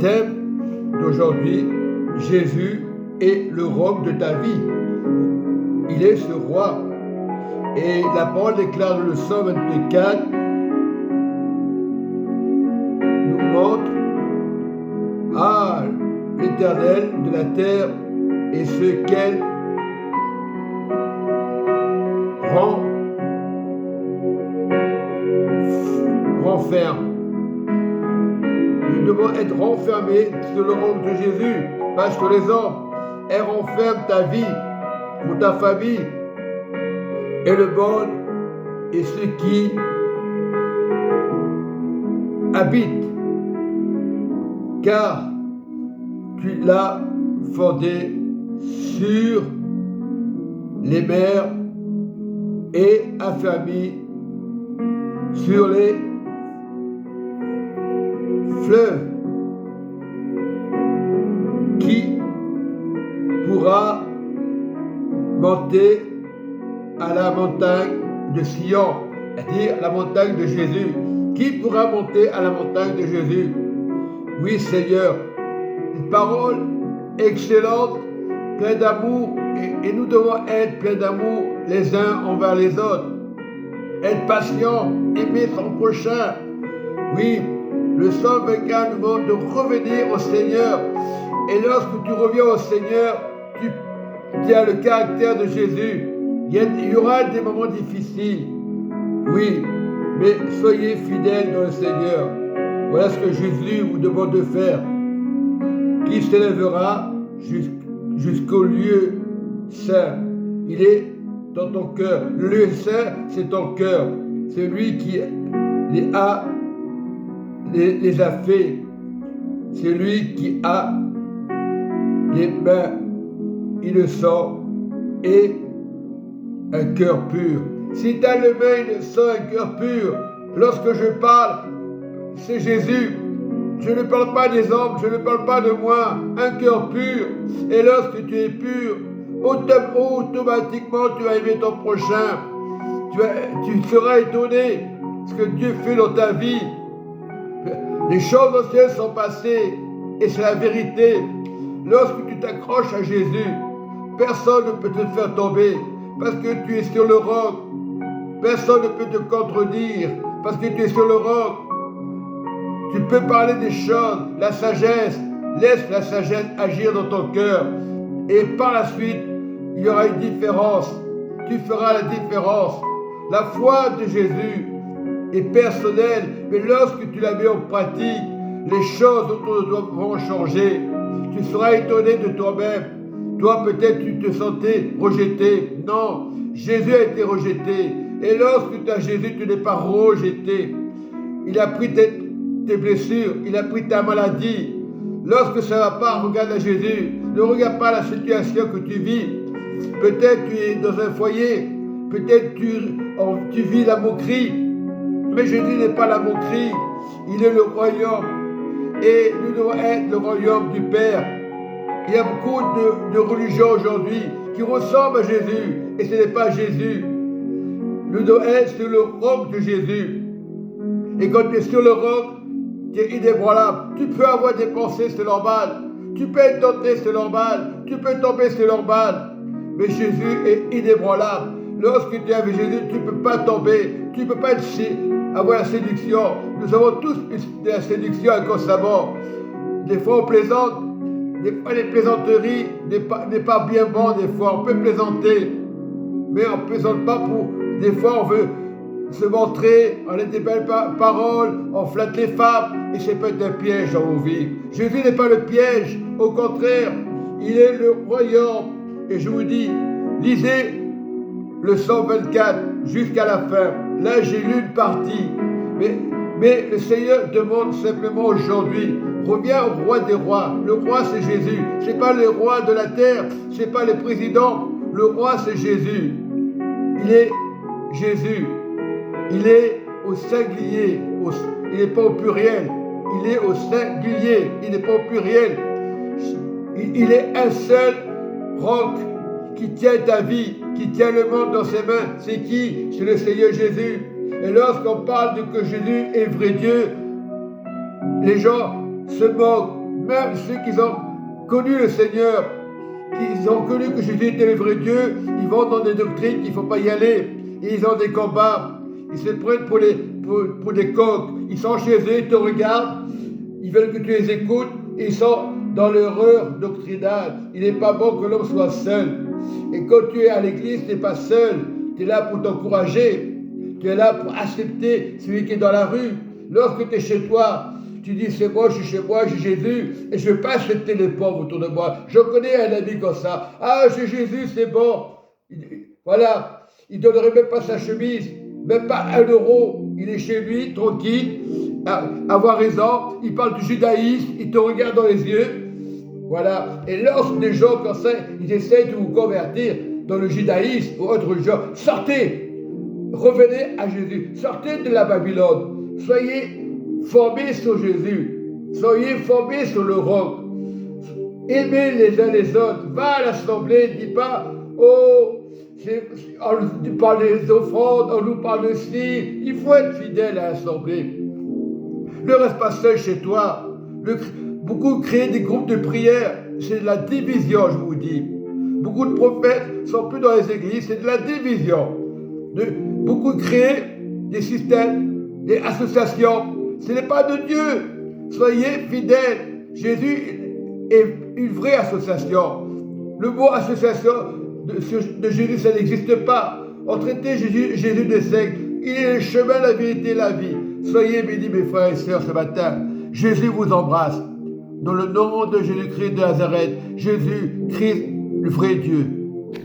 thème d'aujourd'hui, Jésus est le roc de ta vie. Il est ce roi. Et la parole déclare dans le Psaume 24, nous montre l'Éternel de la terre et ce qu'elle renferme. Nous devons être renfermés sur le roc de Jésus, parce que les hommes, elles renferment ta vie, pour ta famille, et le bon et ceux qui habitent, car tu l'as fondé sur les mers et affermi sur les fleuves. Qui pourra monter à la montagne de Sion, c'est-à-dire la montagne de Jésus? Qui pourra monter à la montagne de Jésus? Oui, Seigneur, une parole excellente, pleine d'amour, et nous devons être pleins d'amour les uns envers les autres. Être patient, aimer son prochain. Oui, le Psaume 24 nous demande de revenir au Seigneur. Et lorsque tu reviens au Seigneur, tu as le caractère de Jésus. Il y aura des moments difficiles. Oui, mais soyez fidèles dans le Seigneur. Voilà ce que Jésus vous demande de faire. Qui s'élèvera jusqu'au lieu saint. Il est dans ton cœur. Le lieu saint, c'est ton cœur. C'est lui qui les a fait. C'est lui qui a les mains innocentes et un cœur pur. Si tu as les mains innocentes, un cœur pur, lorsque je parle, c'est Jésus. Je ne parle pas des hommes, je ne parle pas de moi. Un cœur pur. Et lorsque tu es pur, automatiquement tu vas aimer ton prochain. Tu seras étonné de ce que Dieu fait dans ta vie. Les choses au ciel sont passées et c'est la vérité. Lorsque tu t'accroches à Jésus, personne ne peut te faire tomber parce que tu es sur le roc. Personne ne peut te contredire parce que tu es sur le roc. Tu peux parler des choses, la sagesse. Laisse la sagesse agir dans ton cœur. Et par la suite, il y aura une différence. Tu feras la différence. La foi de Jésus est personnelle, mais lorsque tu la mets en pratique, les choses autour de toi vont changer. Tu seras étonné de toi-même. Toi, peut-être, tu te sentais rejeté. Non, Jésus a été rejeté. Et lorsque tu as Jésus, tu n'es pas rejeté. Il a pris tes blessures, il a pris ta maladie. Lorsque ça ne va pas, regarde à Jésus. Ne regarde pas la situation que tu vis. Peut-être tu es dans un foyer. Peut-être tu vis la moquerie. Mais Jésus n'est pas la moquerie. Il est le royaume. Et nous devons être le royaume du Père. Il y a beaucoup de religions aujourd'hui qui ressemblent à Jésus. Et ce n'est pas Jésus. Nous devons être sur le roc de Jésus. Et quand tu es sur le roc, tu es inébranlable. Tu peux avoir des pensées, c'est normal. Tu peux être tenté, c'est normal. Tu peux tomber, c'est normal. Mais Jésus est inébranlable. Lorsque tu es avec Jésus, tu ne peux pas tomber. Tu ne peux pas avoir la séduction. Nous avons tous la séduction inconsciemment. Des fois, on plaisante. Des fois, les plaisanteries n'est pas bien bon. Des fois, on peut plaisanter. Mais on ne plaisante pas pour... Des fois, on veut se montrer, on a des belles paroles, on flatte les femmes, et c'est peut-être un piège dans vos vies. Jésus n'est pas le piège, au contraire, il est le royaume. Et je vous dis, lisez le 124 jusqu'à la fin. Là, j'ai lu une partie. Mais le Seigneur demande simplement aujourd'hui, reviens au roi des rois. Le roi, c'est Jésus. Ce n'est pas le roi de la terre, ce n'est pas le président. Le roi, c'est Jésus. Il est Jésus. Il est au singulier, il n'est pas au pluriel, il est au singulier, il n'est pas au pluriel. Il est un seul roc qui tient ta vie, qui tient le monde dans ses mains. C'est qui? C'est le Seigneur Jésus. Et lorsqu'on parle de que Jésus est vrai Dieu, les gens se moquent. Même ceux qui ont connu le Seigneur, qui ont connu que Jésus était le vrai Dieu, ils vont dans des doctrines qu'il ne faut pas y aller. Et ils ont des combats. Ils se prennent pour des coqs. Ils sont chez eux, ils te regardent. Ils veulent que tu les écoutes. Et ils sont dans l'erreur doctrinale. Il n'est pas bon que l'homme soit seul. Et quand tu es à l'église, tu n'es pas seul. Tu es là pour t'encourager. Tu es là pour accepter celui qui est dans la rue. Lorsque tu es chez toi, tu dis c'est moi, je suis chez moi, j'ai Jésus, et je ne vais pas accepter les pauvres autour de moi. Je connais un ami comme ça. Ah, j'ai Jésus, c'est bon. Voilà. Il ne donnerait même pas sa chemise, même pas 1 euro. Il est chez lui, tranquille, avoir raison. Il parle du judaïsme, il te regarde dans les yeux. Voilà. Et lorsque des gens comme ça, ils essayent de vous convertir dans le judaïsme ou autre religion, sortez, revenez à Jésus, sortez de la Babylone, soyez formés sur Jésus, soyez formés sur le roc, aimez les uns les autres, va à l'assemblée, dis pas, oh, on nous parle des offrandes, on nous parle de ci, il faut être fidèle à l'assemblée. Ne reste pas seul chez toi. Beaucoup créent des groupes de prière, c'est de la division, je vous dis. Beaucoup de prophètes ne sont plus dans les églises, c'est de la division. Beaucoup créent des systèmes, des associations, ce n'est pas de Dieu. Soyez fidèles. Jésus est une vraie association. Le mot association de Jésus, ça n'existe pas. On traitait Jésus de secte. Il est le chemin, la vérité, la vie. Soyez bénis, mes frères et sœurs, ce matin. Jésus vous embrasse. Dans le nom de Jésus-Christ de Nazareth, Jésus-Christ, le vrai Dieu.